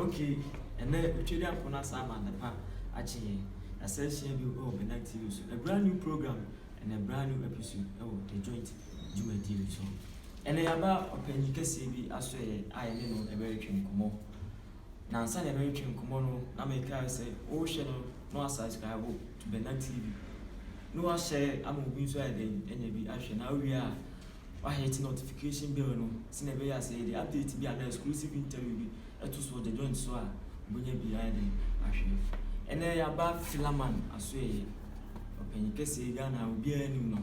Okay, and then actually I'm gonna say man the pa actually a session be open active so a brand new program and a brand new episode the joint Juma TV so and then about open you can see be as I know a very train come on now say a very train come on na make I say oh channel no subscribe to Benak TV no share I'm moving so I then be action now we are I hit notification bell no see never say the update be an exclusive interview to so the joint so bunye behind ahwe ene ya ba filaman aso ye open kese Ghana obi anim no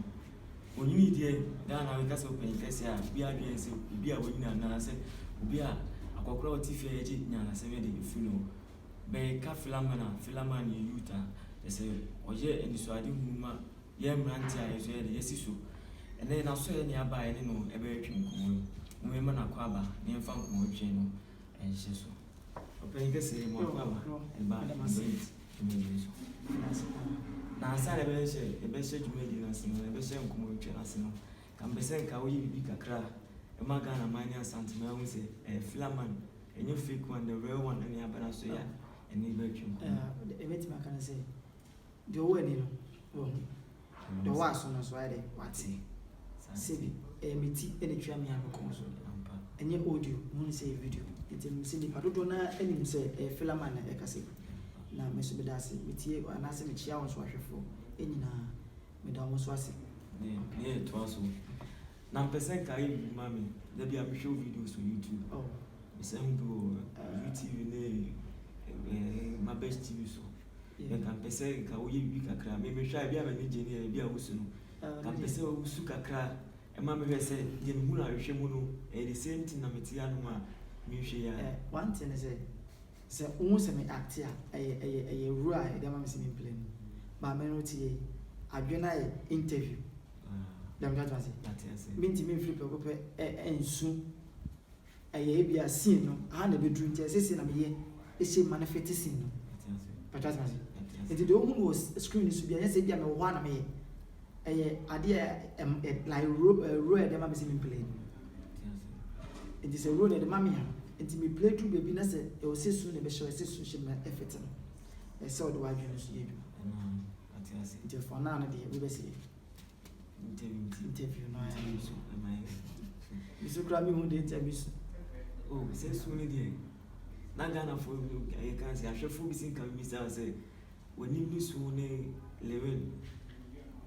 onyini die Ghana we kase open kese a bi adwen se obi a wonyina na se obi a akokora otifi eje nyana se me de fu no be ka filaman ye yuta ese oje enisuade huma ye mranti a yeso ye de yesiso ene na so ye ne aba ye no ebe atwi nkomo mo me na kwa aba ne mfa nkomo twe no enhye so open kese mo kwa aba e ba na asare be she Jumadi na sino be she nkomo twe na sino kan be se nka wo yi bi kakra e ma Ghana mania santima hu se filaman enyo fake one the real one ene abana so ya ene be twe e meti makana se de wo ni no de wa so no so ade wati sebi meti ene twa mi abeko so enye audio mun say video etem se ni padodo na enim se filaman na ekase na meso bedase metie na se me chia won so ahwefo enyina me da won so ase ne to aso na person kai mami da bia me show videos on YouTube me say do YouTube ne my best TV so ya kan person ka wo ye bi kakra me hwa bia me je ne bia wo su no kan person wo su kakra e ma me hwe se je me hu na hwe mu no the same thing na metia no ma me hwe ya one thing is se se me actor rua e dem am se me play ba me no tie adwena interview dem ga twa se minti me flip ko pe ensu bia scene no ha na be dru ntia se na me ye e se manifest scene no pa twa se it the who was screen so bia se bia me ho na me ade like row dem am se me play it is a row de mami ha enti me play through baby na say e o se su ne be show se su shim na effort no e se o do wa dwenu so yedu atiase enti for now na de we be say interview no ya so bisu kra mi hu de interview oh se su ne de na Ghana for you can say ahwefo bi sin kan mi say woni mi su ne level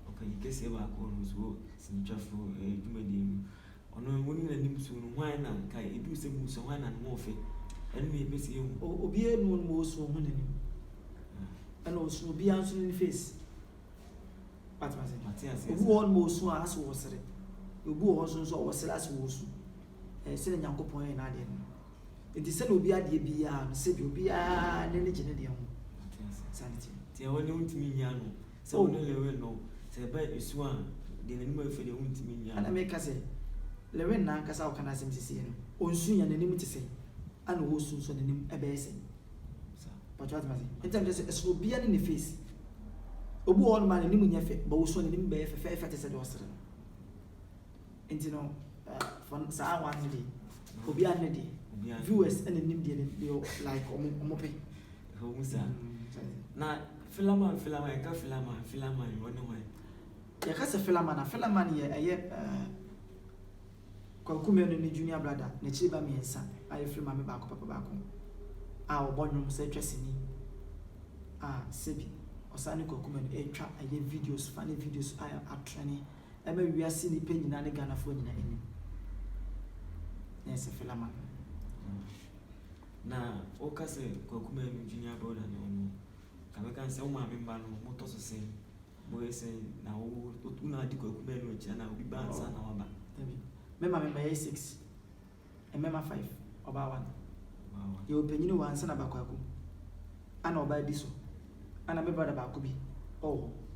okay you can say ba ko no so sin twafo Jumadi ono woni na nim su no hwan na kai edu se mu so hwan na mo fe enu me be se hu obi enu mo so hu nanim ana osu obi anso ni face Matias obi won mo so aso wo sere obi wo so so wo sere aso wo su se na Nyankopon na ade no enti se na obi ade bia no se bi obi a ne ne gene de ho Matias sanity ti woni untimi nya no se woni lewe no se ba esu a de nanim afi de untimi nya ana me ka se lewe na kasa o kana sem sisi no onsu nya nanim ti se ana wo su so nanim ebe ese but what mazi enti dem se obi a ne face obi won ma nanim nya fe ba wo so nanim be fe te se de osere enti no for sa one day obi an dey viewers and nanim dey like omo pe ho musa na filaman ka filaman woni ho ya ka se filaman ye Kwakume no ni junior brother na chiba miensa ayi film me baako papa baako a obonwum se tweseni sebi osane Kwakume no etwa ayi videos funny videos atrani ema wiase ni pe nyina ne Ghana fo nyina eni na se filama na o ka se Kwakume no junior brother no kameka se o ma me mba no moto so se bo ese na o na di Kwakume no echa na obi ba nsa na waba Mema 6 and mema 5 oba 1 you openyini wan sana bakwaku ana oba diso ana me brother baako bi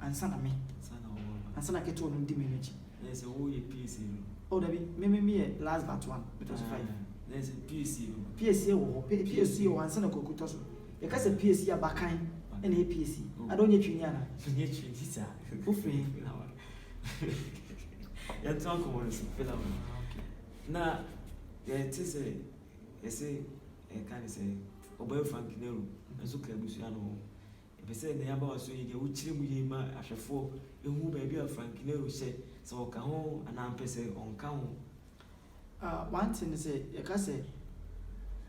ansa na me sana oba ansa na keto no ndi meneji yes o ye PC da bi me last but 1 it was 5 there's a PC wo PC wo ansa na kokuto so e ka se PC abakan ene PC adonye twini ana twini sa ufre ya talk about this film na ya tise ese can say Oboy Frank Nero, and so Cabusiano. If I say the Yaba so you would chill with him as a four, you who baby of Frank Nero said, so can home and I'm pessy on count. One thing is a cassette,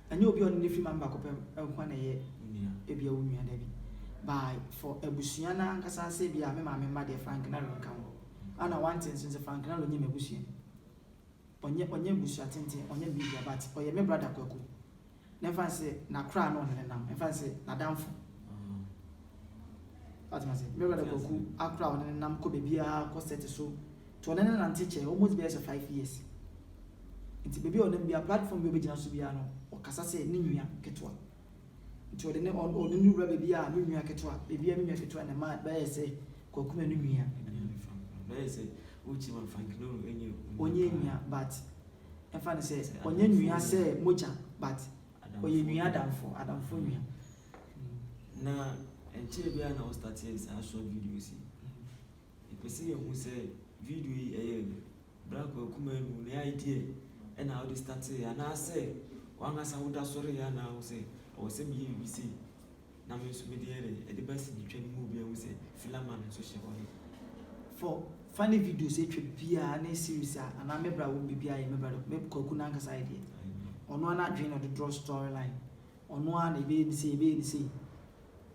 and you'll be on the film back up 1 year, if you're women, Debbie. By for a Busiana, as I say, be a member, dear Frank Nero count. And I want since a Frank Nero name a Busian. On your bush attention, on your media, but or your brother Coco. Never say, na crown on and now, if I say, na downfall. What must say, Mirror Coco, a crown and nam could be a costet so to an and teacher almost bears 5 years. It's baby on them be a platform you begin to be ano, or Cassase, Ninia, Ketua. To the name on the new rebel be a Ninia Ketua, baby a Ninia Ketua and a man, by say, Cocume Ninia. There say, which you Frank no in you. Onyenia, but and Fanny says, Onyenia say, Mocha, but Adam for me. Now, and Chibia now started as I saw videos. If you see who say, video a black or Kuman, the idea, and how they started, and I say, one as I would have sorry, and I will say, or same year we see. Now, Miss Mediere, the best in the training movie, I will say, Philaman and social. For funny videos, it should be a series, and I remember I will be a member of maybe Kokunanga's idea. On one not dream of the draw storyline. On one, a baby say,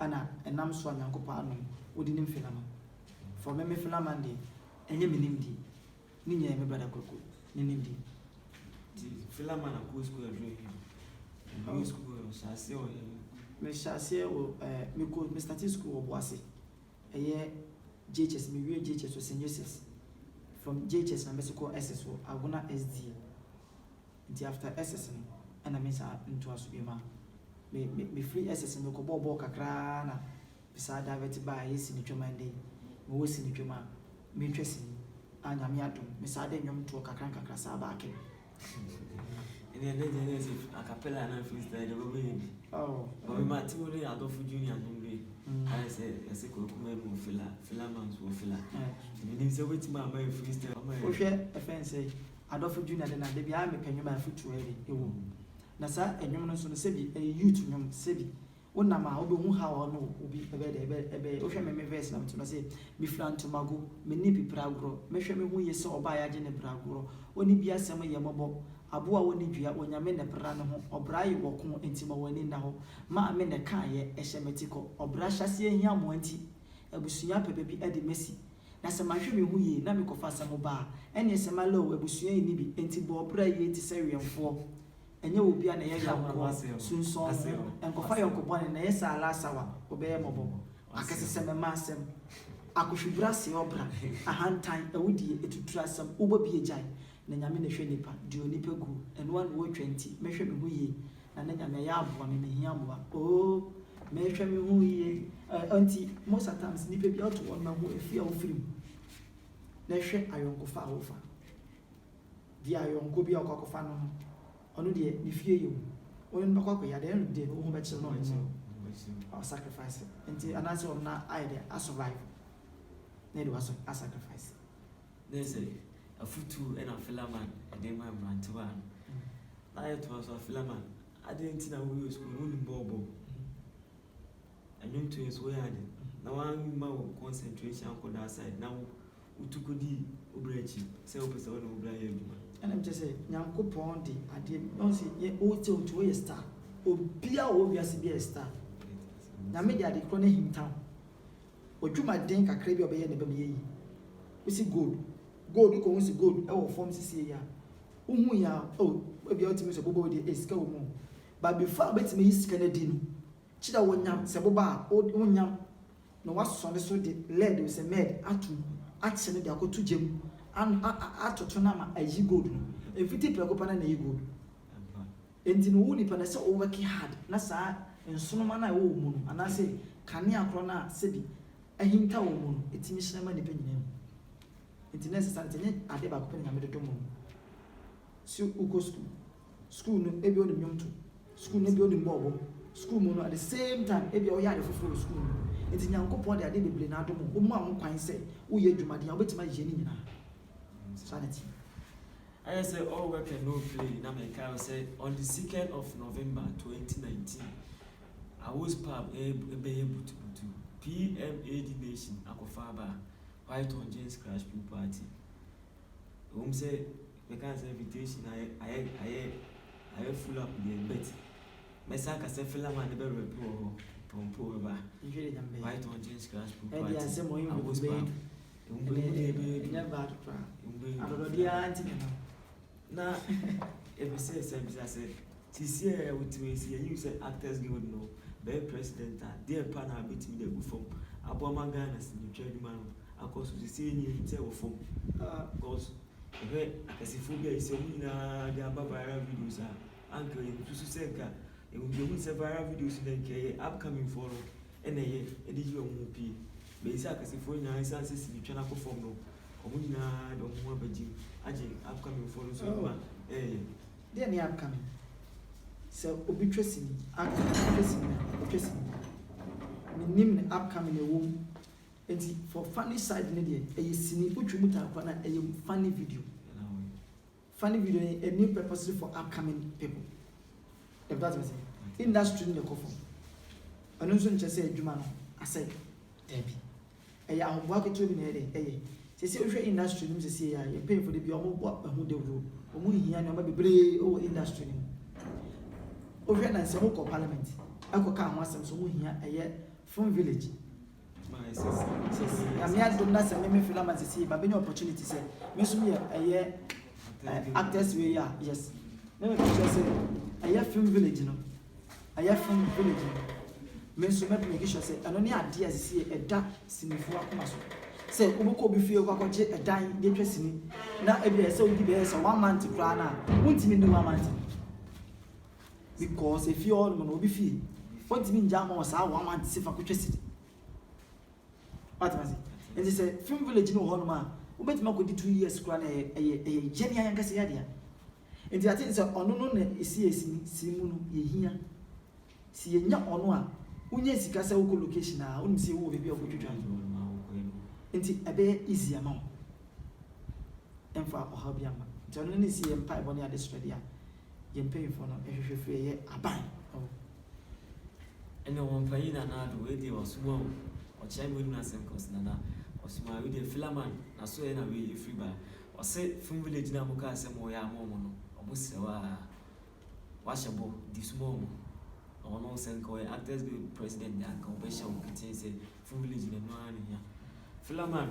Anna, and I'm swan and copano, wouldn't Philaman. For me, Philaman, and you mean him, Nina, my brother Coco, Nindy. Philaman, a good school dream. School, shall see him. Me shall say, Mr. Tisco or Boissy. A year. JHS, me real JHS was seniors from JHS and Mexico SSO. I wanna SD. Until after SS and I miss her into a subima. Me free SS and Kobo Boka Crana beside diverted by his signature Monday. Me was signature man. Me interesting. And I'm yatum. Miss Aden to a crank crasaba. And then there's a capella and I feel that they will be. Oh, but we might tell you Adolfo Junior. I said, I said, Philamans will fill up. You need to wait my freestyle. Oh, share a fancy. Adolfo Junior and I be I make a foot to a woman. Nasa and you know, so the Sebi, a youth, Sebi. One number, I'll be how I know will be a bed, Ocean may verse now to say, me flan to Mago, me nippy pragro, measure me who you saw by a gene pragro, only be a summer yamobo. Abua woni dua wonyame ne bra ne ho obra yi woko entima wani na ho ma me ne kan ye ehyemetiko obra hyase ehia mo anti abusua pepe bi ade mesi na se mahwe me hu yi na me kofa asamo ba ene se ma lo abusua yi ni bi enti bo obra yi ti se wiemfo enye obi a na ye ya ko sunson enkofa ye ko bone na ye sa ala sawa obeye mobo akese se me ma asem akohwibra se obra ahantan awudie etutura asem ubobi ejai na nyame na hwe nipa dio nipa gu eno an wo 20 mehwe me hu yi na nyame ya aboa me hia aboa oh mehwe me hu yi anti most of times nipa bi auto won ma hu efi a wo firim na hwe ayonko fa awofa di ayonko bi akoko fa no ono de ni fie yi won ba kwakọ ya de no de wo ba chi no no sacrifice anti anase on na aide a survive na de was a sacrifice there's a futu and a Philaman, and then my man to one. I was a Philaman. I didn't know we was going bobo. And you two is where I did. Now I'm my concentration on that side. Now, Utukudi, Ubrechi, self-person, Ubrahim. And I'm just saying, Yanko Pondi, I did not see ye also to a star. O Pia obviously be a star. Now, maybe I declare him town. Or you might think a crabby obey the baby. We see good. Gold, you can see gold. Oh, form CC ya. Ya. Oh, maybe ultimately a bobo de esco mo. But before bet me is Canadian. Chida one yam, Saboba, old one yam. No, what's on the so the lead was a maid at Senate, I go to Jim and at Tonama as you good. If you take a copan and you good. And in Woody Panasa over key hard, Nasa and Sonomana woman, and I say, Kania Crona, Sebi, a hinta woman, it's Miss Lemon depending. It's necessary to Adeba opening a middle domo. So, Uko school no every on the young to school, maybe on the mobile, school mono at the same time, every yard for school. It's in Yanko Pond, I did be Blenado, whom I say, who ye do my dear, wait my Jenny. Sanity. I say all work and no play in America. I said on the 2nd of November 2019, was pub be able to PMAD Nation Akofaba White on James Crash People Party. Say because invitation I full up the bet. Mesaka se Philaman the better Pompo White on James Crash People Party. I was pub. Now, if I say something, I said, this year with me, you say Actors Guild no, be president, dear partner, beat me the good form. Abomagana, the trade man, of course, the senior table form. Because I see Fuga is a winner, the Ababa videos are anchored to Susenka. It will be several videos in the upcoming follow, and a year, and the UMP. Basically, if we know his answers in the channel perform no, Omuna don't want to upcoming follows. Then the upcoming. So, obituary, name the upcoming room. And for funny side, a scene which you a funny video. Funny video, a new purpose for upcoming people. If that's what I say, industry in the coffin. I don't just say, Jumano, I say, Debbie. I walk it to me, say, say, industry, you say, you pay for the beyond what who they rule. Only here, no baby, oh, industry. Over and some local parliament. I could come once and so here, a year from village. I'm not doing that, and maybe Philaman to see, but many opportunities say, Miss me a year actors, we are, yes. Never just say, a year from village, no. A year from village. Miss make sure say, and only ideas see a dark sinful maso. Say, Uboko be feel a dying interesting. Now, every so gives 1 month to cry now. Won't mean 1 month. Because if you all will be fee, what mean Jam was our 1 month if I could just. What was it? And they say, film village no honor, who bet me could 2 years cry a Jenny and Cassiadia. And the things are unknown is Simunu, ye here. See a young honor, who yes, Casa location now, wouldn't see who will be able to drive. And a very easy amount. And for our hobby, John is see empire bonny at Australia. You're paying for no, if you free a buy. And no one paying another way they was small. Or Chime with Nassam Cosnana, or smile with a Philaman, I saw in a way free by, or say from village Namuka, some more Yamono, or Musawa, washable, this moment. Or no Senko, actors be president, and compassion contains a from village in the morning here. Philaman,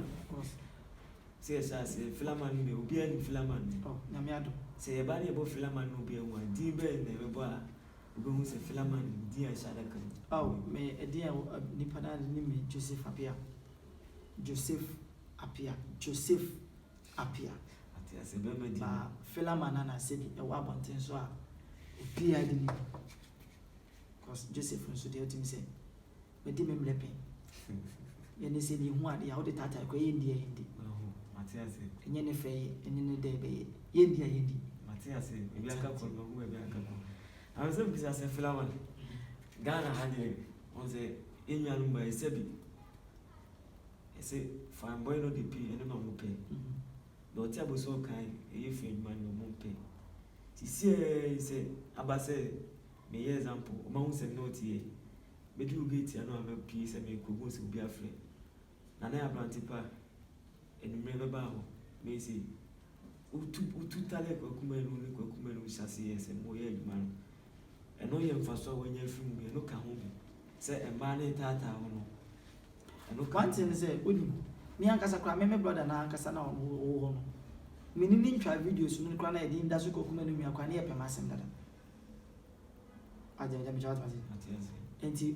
say, I say, Philaman will be any Philaman. Oh, Namiado. Say a body about Philaman will be a one, dear bed, never bar. We go say Philaman, dear Shadakan. Oh, may a dear Nippana name Joseph Apia. Joseph Apia. Joseph Apia. I say, Bema, Philaman said a wabontin so appear in because Joseph from Sudio to say, but Dimim Lepping. And they said, you want the outer tata, go India, Indy. Matthias, and Yennefe, and in the day, India, Indy. Matthias, maybe I come from whoever I come. I was because I said, Philaman. Ghana had on the Indian by Sebi. I say, fine boy, no DP, and no more pay. The hotel was so kind, if you man no more pay. She said, Abase, may example, amounts and not ye. But you get your normal piece and make Kubus will be afraid. Nana Brantipa and remember, may say, Utu Talek or Kuman, we shall see as a more man. And no young for so when you're from me, look at home. Say a man tata. One thing is, wouldn't me and Casacra, my brother and Cassana, who meaning try videos, no cry, I didn't that's go come in me, I can't hear Pemasam. I didn't judge and ye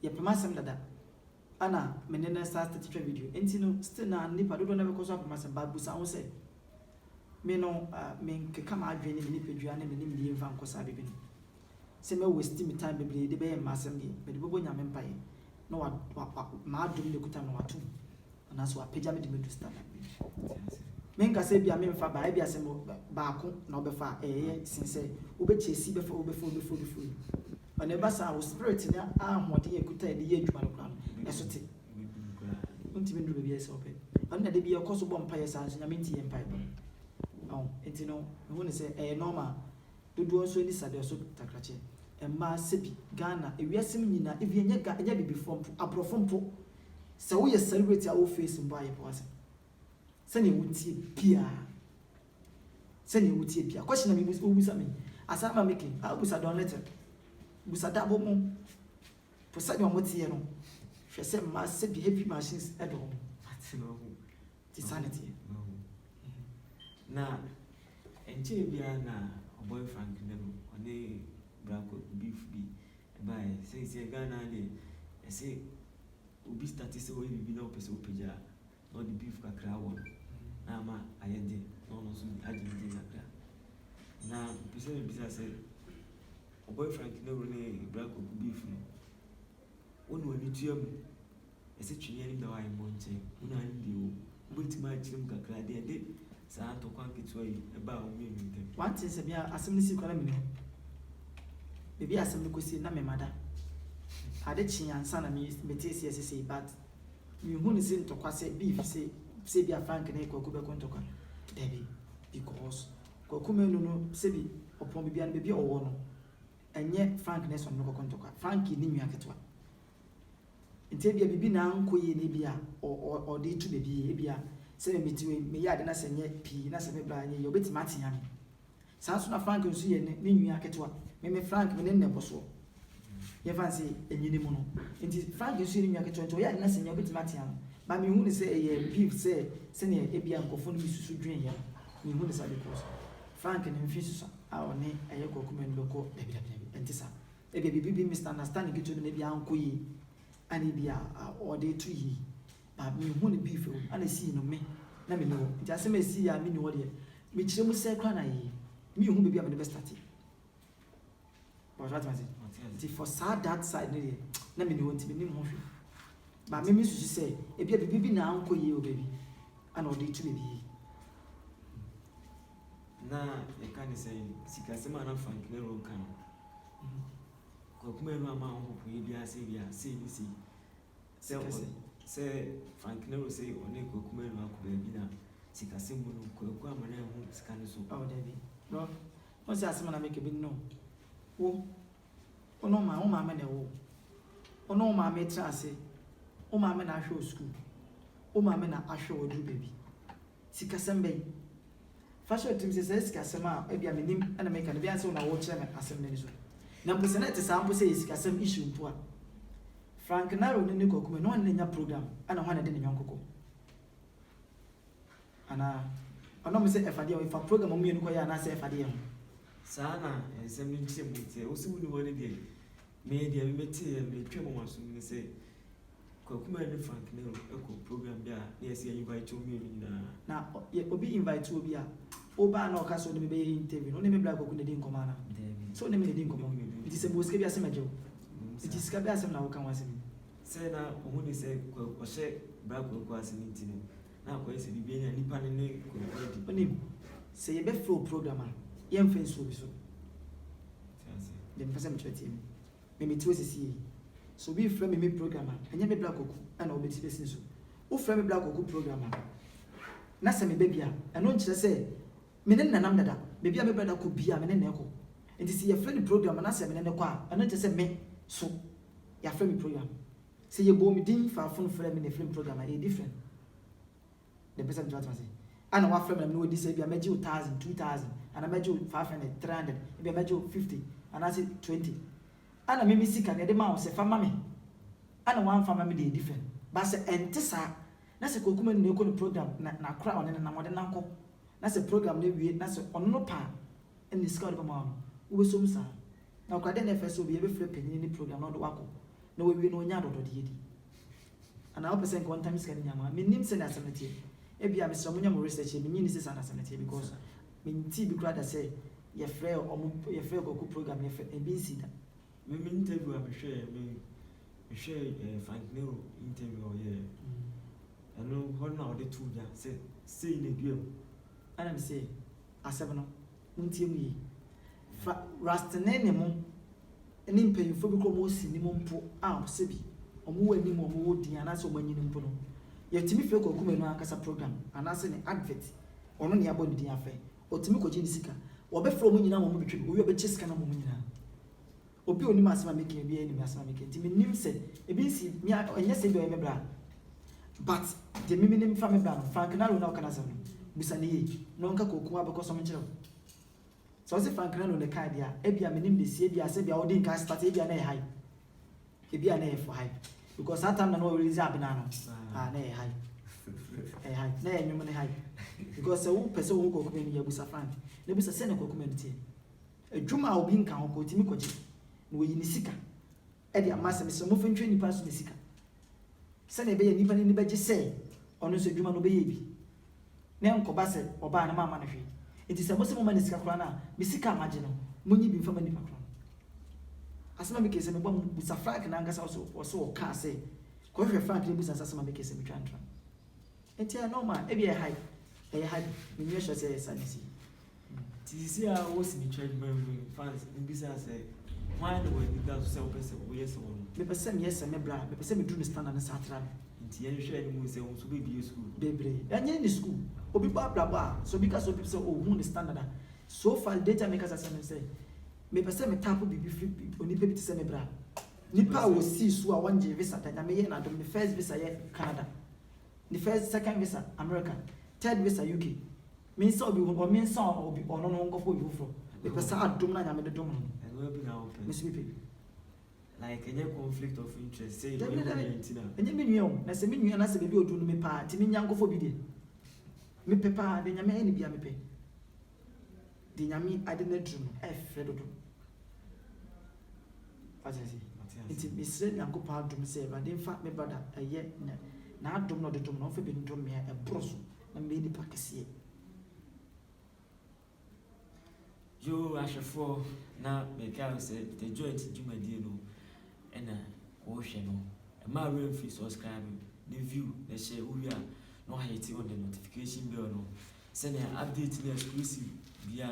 Pemasam that Anna, Menena started to try video, and you know, still now, Nipper don't ever cause up myself, but Busa say, me no, men come out draining Nipidian and the infant Cosabi. Say, me wasting time, baby, the bay and Massam, but the Bobo Yam Empire. No, what mad do you could or two, and that's what Pajama to stand. Menka say, be a member for by Biasimo, Baco, no before a since say, Ubeche see before. On the bus, I was spirit in your arm, what he could tell the age one ground. That's what it. Won't even do yes open. Under the be a cost of vampire sans and a minty empire. Oh, it's no, I want to say a normal. Do also this at the soup Takrache. emma sebi Ghana ewiasem nyina evi enya bibi from abrofompo se wo ye celebrate our face mbo aye pose se ne wutie bia question na me busa me asama making abusa don letter busa dabo mo posa nyo motie no hwe se ma sebi heavy machines edo atino sanity na enche bia na boy Frank Nero one Branco beef bi by say Ghana dey say obi start say we bi na opese opeja no the beef kakra won na ma ayede no so agende kakra na bisa say boy Frank Nero ne Branco beef no wonu ani tuam ese twene ni da wa imonche una ndi o bultima chirim kakra de saa to kwanketwa yi eba o mi ntem one thing se bia asem ni si kwala mi no bebi asem ni kosi na me mada ade chiansa na me metesi ese but mi hu ni se ntokwa se beef se bia Frank na Kwaku be kontokwa debi because Kwaku menu no se bi opon bibia na bebi owo no enye Frank na so no kontokwa Frank ni nwa ketwa nte bia bibi na nkoye ne bia o de tu bebi bia se metiwe me ya de na se nye pi na se me bra nye obeti matia me sanso na Frank nso ye ne nwa ketwa me Frank me ne boso ye fancy enyini mu no nti Frank nso ye nwa ketwa nto ya de na se nye obeti matia me ba me hu ne se ye beef se ne e bia nkofo no bisusu dwen ya me hu ne sa because Frank ne mfi susu a one eye Kwaku men beko debi nti sa e bia bibi misunderstanding gitu ne bia ankoyi ani bia o de tu yi ba me hu ne beef ana si no me na me no nti asem esi ya me ni wo de me kire mu se kra na yi me hu bebia me the best at it but what was it for sad that side ne na me ni wo nti me ni mo hwe ba me susu se e bia bibi na anko yi o baby ana o de tu baby na e kan say sika sema na Frank Nero kan Kwaku menu ama ho po bia se ni si se Frank Nero say one Kwaku menu akoba bi na sika semu no Kwaku amana ho sika ne so oh baby no what's that man make be no wo ono ma me ne wo ono ma me tra ase o ma me na ahwe school o ma me na ahwe odu baby sika sembe fashion team say sika sema e bia menim ana make na bia se na wo kire me asem ne so na mpose na te sample say sika sem issue mpo a Frank Nero ne Kwaku me no one nya program ana ho na de ne nyonkoko ana ono me say efade o ifa program o mienu ko ya na say efade ho sana ensem ni ntie mutie o si wuni woni de me de me meti me twemo waso ni say Kwaku me ne Frank Nero eko program bia na yesi invite o mienu na obi invite obi a oba na okaso ne be interview no ne me bla Kwaku ne din komana so ne me din komo it is a boske bia semajo it is ka bia sem na wo kan wasem say na o ni say o she bra Kwaku asem ntino na ko ese bibia nya nipa ne Kwaku onim say ye be flow program a ye mfen so bi so dem person chwetie me me tiwesi so bi frame me program a anya me bla Kwaku ana obeti besi so wo frame me bla Kwaku program a na se me bebia eno nkire se me ne nanam dada bebia me brada ko bia me ne ne ko enti se ye frame program na se me ne ne ko a eno nkire se me so ya frame program se ye bo me din fa fon frame ne frame program a e different the person just say ana wa frame na no di say bia meji 1000 2000 ana meji 500 300 bia meji 50 ana say 20 ana me sika ne de ma wo se fa ma me ana wa fa ma me de different ba se entisa na se Kwaku menu ne ko no program na kra one na mode nanko na se program ne wie na se onno pa eni sika de ma no wo so msa na kwa de na FSO bi e be frɛ panyin ni program na do wako na we wie no nya dodo de yedi ana o person ko time sika ni nyama me nim se na asemete e bia me sɛ mo nya mo research me nyi ni se sana asemete because me nti bi kra da se ye frɛ Kwaku program ye frɛ e bi si da me interview a me hwɛ Frank Nero interview o ye ano hon na o de tu ja se ne duam ana me say asɛm no muntie mu yi rastene ne mo eni mpanyifo bi ko mo si ni mo mpo a se bi omo wani mo mo wodi ana se o manyi ni mpo no yetimi fe Kwaku menu akasa program ana se ne advert ono ne abɔ ne din afɛ otimi ko gye ni sika wo be fro mo nyina mo betwe wo be che sika na mo nyina obi oni masema making bi eni masema making ti menim se ebi si me enye se bi o me bra but the me nim fa me bra Frank Nalo na okana sam busa ne yi no nka koku abekọ so mkyerɛ so se Frank Nalo ne kai dia e bia menim de sie bia se bia odi nka start e bia na e high e bia na e for high because that time na no release abina no na e high high na e nyum ne high because se wo pese wo koku me ya busa Frank ne busa se ne koku me ntie adwuma obi nka ho ko timi koje no yi ni sika e de amasem se mo fentwe nipa so ni sika se na be ya nipa ni beje se ono so adwuma no be ye bi na enkoba se oba na mama na hwe enti se mo se mo ma ni sika kra na be sika amaje no munyi bi mfama nipa kra asema me kese me bom busa Frank na ngasa so o ka se ko hwe Frank ni busa asema me kese me twantra enti e normal e bi e high me nwe hwe se sanisi tisi a wo si ni church member fans mbisa say why no we need to say o pese o yes o me pese me yes me bra me pese me do the standard na satra nti ye hwe ni mu say wo so be bi school bebre anye ni school obi ba bla so because obi say o hu the standard so far data makers say me pese me tap bibi free oni pe bi say me bra nipa wo si so a wanje visa tanya me ye na do me first visa ye Canada the first second visa America third visa UK me say obi won me say obi ono no ngofo obi fro me pese adom na nya me dom no and we be na open me see people like any conflict of interest say you entina enye me nua o na se me nua na se bebi odu no me pa ti me nya ngofo bi de me pepa de nya me eni bia me pe de nya me ade na drum e fre dodo fatasi iti me se nya ngofo adom se ba de fa me brother eye na adom no de dom no fa bi ndom me e broso na me ni pakese yo ashefo na me ka say the joint jumadi no ena wo hwe no e ma re free subscribe the view the share uria no hit on the notification bell no send an update the exclusive via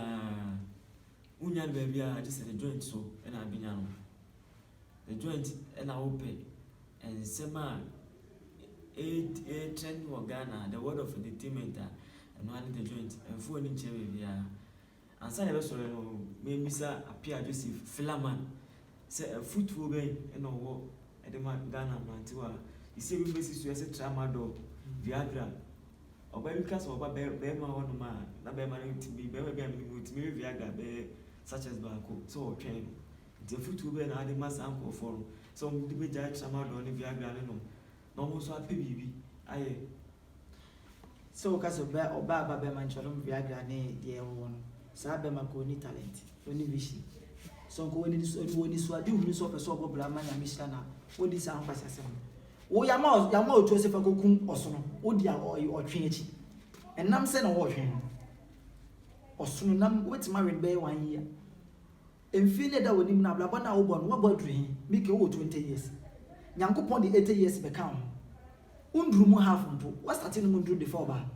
unya be bia just the joint so ena abinya no the joint ena open and sema a trend for Ghana the word of entertainment and one the joint and for ni chere bia ansa na be so no me misa apia Joseph Philaman say a football ben no wo e de ma Ghana mantiwa isi bi mesi so say tramadol Viagra oba bi kasa oba be ma wono ma na be ma ntimi be be mi ntimi Viagra be such as banko so o twen the football ben na de ma sample for so de be ja tramadol ni Viagra no mo so ape bibi aye so kasa be oba be man choro Viagra ne de wo no sa be ma ko ni talent oni vision so ko woni so ade hu so person obo bla ma nya mission na wodi sa ankwasa sem wo ya ma otu se fa kokun osono wodi a otwe echi enam se na wo hwe osono nam wetima wen be 1 year emfi ne da wonim na bla bona wo bo no wo bo dru mi ke wo 20 years nyankopon di 80 years be kan undru mu half mpo what starting mu ndru before ba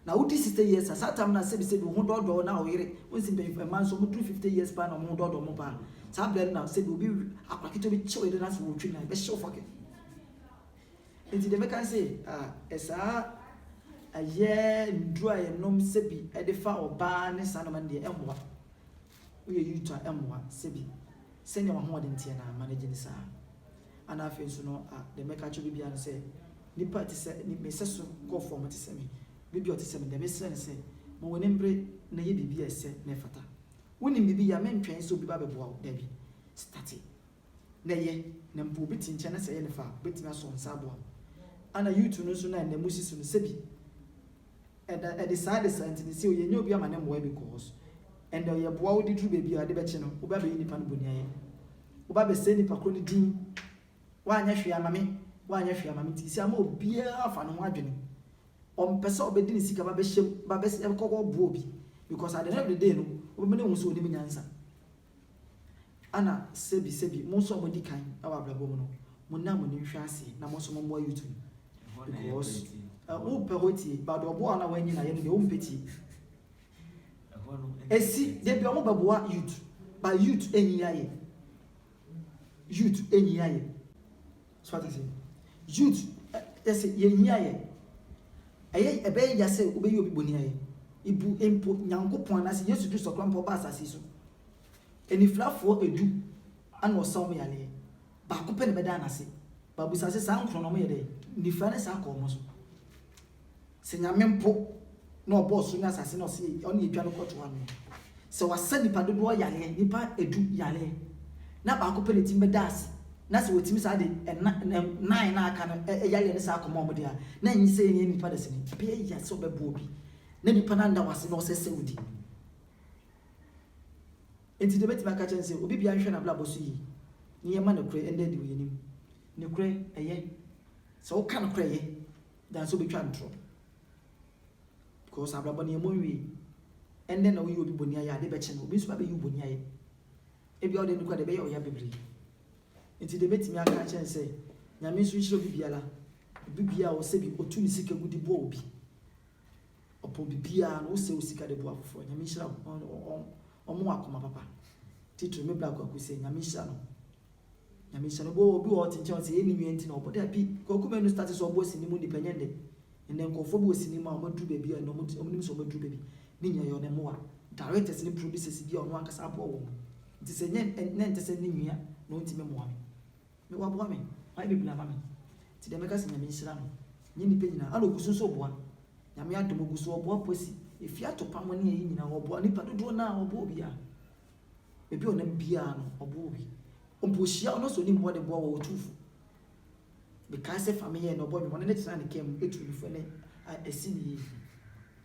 na wodi 60 years asatam na se bi se bi ho dodo na oyire wonsi be man so mu 50 years pa na mu dodo mu pa sa bla na se bi obi akwakito bi chewe de na so wotwi na be show fucking enti de mekan say esa aye ndru aye nom se bi e de fa oba ne sa no man de emwa we yutu emwa se bi se ne ma ho de ntie na manage ni sa ana afi so no de meka cho bibia no se ni party se ni me se so go form ti se me bibi o ti se me de be se se mo woni mbre na ye bibia se me fata woni bibi ya me ntwen so bi ba beboa o da bi start na ye na mpo bi ti nche na se ye ne fa beti na so nsa boa ana YouTube no so na na musi so no se bi e de side side ni se o ye nya obi ama ne mo because and ye boa o di dru baby a de be che no o ba be nipa no boni aye o ba be se nipa kro ni dru wa anya hwe amame ti si ama obi afa no ho adwene o mpese obedi ni sika ba be hyem ba be se kokko bo obi because at the end of the day no o be ne hu so oni nyansa ana sebi mo so omodi kan awa abrabo mo no mo na mo ni hwe ase na mo so mo YouTube because o pe hoti ba do bo ana wanyi na ye no de o mpeti esi de bi o mo baboa youth enyi aye so what I say youth yes ye nyaye aye ebe ya se obeyi obi boni aye ibu empo nyankopon na se Yesu Kristo krampo ba asase so eni flafo edu ana osaw yale ba ko pe ne beda na se ba busa se sa nkro no mo yede ni fa ne sa ko mo so se nyame mpo na obo so nya asase na se oni edwa no koto ano se wasa nipa dodo yale nipa edu yale na ba ko pe ne tim beda ase na se wotimi sa de nine na aka no yale ne sa ko mo de a na nyi se ni nipa da se ni be ya so be bo obi na nipa na nda wase na o se wudi enti de betima ka chense obi bia nhwe na bla boso yi ni yema na kure ende de we nim ne kure eye so o kan kure ye dan so betwa ntro because abla boni emonwi ende na wo yi obi boni aya de be che no obi so ba be yi boni aya ebi o de nkwa de be ye o ya bebre enti de betimi aka chense nyame so nhiro bibiala bibia o se bi otu ni sika gudi bo obi opo bibia no se o sika de bo afofo nyame nhira omo akoma papa titru me black akuse nyame nhira no bo obi o tinche o se eni nwi na obo da bi kokuma no start so obo sini mu ni penyende ene nkofo bo sini ma o madu baby no mo nim so madu baby ni nya yo ne moa directors ni producers bi ono akasa abo wo nti se nye nte se ni nwia no nti me moa me wa boa me ai bi na ba me ti de meka se nyame nhira no nyi ni penyina alo gusu so boa nyame adomo gusu obo posi efia to pamo ne yi nyina obo nipa dodo na obo obi a ebi onam bia no obo obi ompo hia ono so ni mbo de bo wo tufu because family no boy me ne tena ne kem etu ni fo ne asini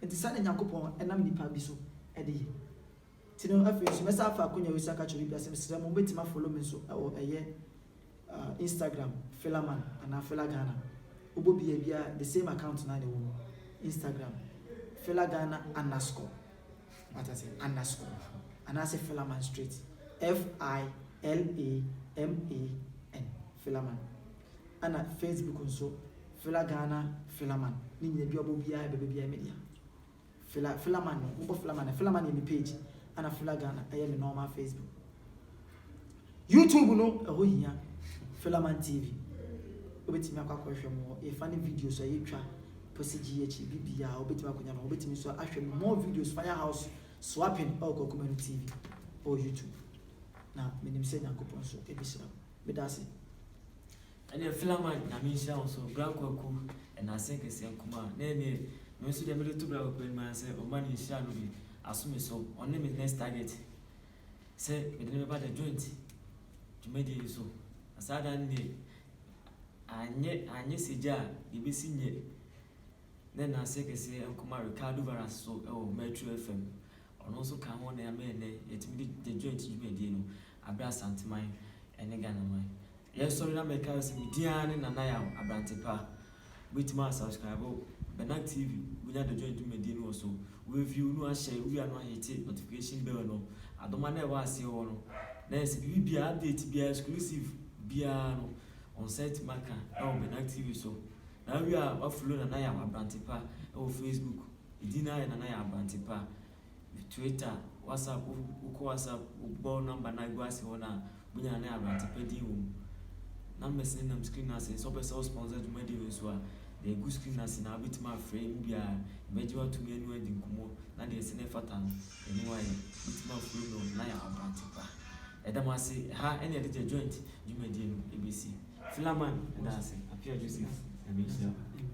enti sane nyankopon enam nipa bi so ede tino afi so mesa afa akonya we saka chori bia se mesra mo betima follow me so eye Instagram Philaman ana Philagana obo bia the same account na de wo Instagram Philagana _ what I say _ and I say Philaman straight FILAMAN Philaman and Facebook also Philagana Philaman ni nye bi obo bia bia media Philaman no Philaman ni page and Philagana I am normal Facebook YouTube no ho hia Philaman TV obetimi akwa hwe mo e funny videos ayi twa PCGH bibia obetima konya no obetimi so ahwe more videos Firehouse swapping or community TV or YouTube na menim se nyankopon so ebisira medase ene Philaman na me share so brankwaku and I think it's nkuma na ene no so de me to brankwaku man say o man in share no bi asumi so on me next target say me de me ba the joint to me dey so asada ni anye sija ibisi nye na say kese nkuma Ricardo Varas so Metro FM ono so ka ho na me ne etimi the joint jumedi no abra santiman ene Ghana man yes sorry na me ka se media ne nana ya abrantepa wetima subscribe Benak TV bunya the joint jumedi no so we view no a share we are no hit notification bell no adoma na e wa ase ho no na se bibia update bia exclusive bia no on site marker Benak TV so now we are follow nana ya abrantepa Facebook idina ya nana ya abrantepa Twitter WhatsApp uko WhatsApp ubo number na gwasi ona bunya nana ya abrantepa di wo na message na screen na say so person sponsor to media so the good screen na na bitima frame bia meji wa to me anu adi nkumo na de se ne fata no anyway bitima frame no na ya abrantepa edama say ha any the joint you media no ABC Philaman that's it appear Joseph.